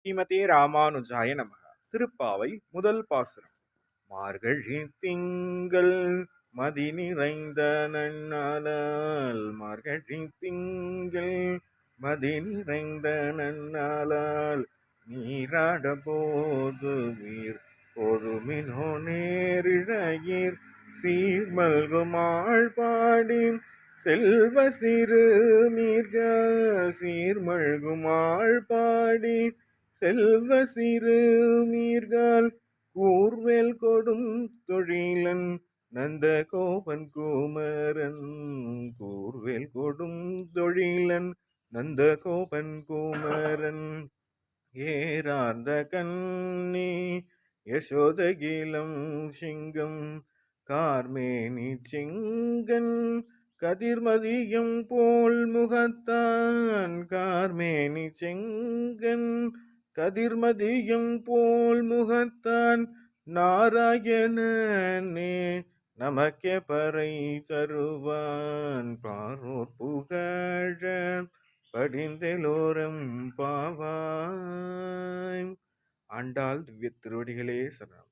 ஸ்ரீமதே ராமானுஜாய நமக. திருப்பாவை முதல் பாசுரம். மார்கழி திங்கள் மதி நிறைந்த நன்னாளால், மார்கழி திங்கள் மதி நிறைந்த நன்னாளால், நீராட போது வீர் பொதுமினோ நேரிழையீர் சீர்மல்குமாள் பாடி செல்வ சிறு நீர்கள், சீர்மல்குமாள் பாடி செல்வ சிறு மீர்கள், கூர்வேல் கொடும் தொழிலன் நந்த கோபன் குமரன், கூர்வேல் கொடும் தொழிலன் நந்த கோபன் குமரன், ஏரார்ந்த கண்ணி யசோதகிலம் சிங்கம், கார்மேனி செங்கன் கதிர்மதியம் போல் முகத்தான், கார்மேனி செங்கன் கதிர்மதியம் போல் முகத்தான், நாராயணனே நமக்கே பறை தருவான், பாரோர் புகழ படிந்தெலோரம் பாவாய். ஆண்டாள் திவ்ய திருவடிகளே சரணம்.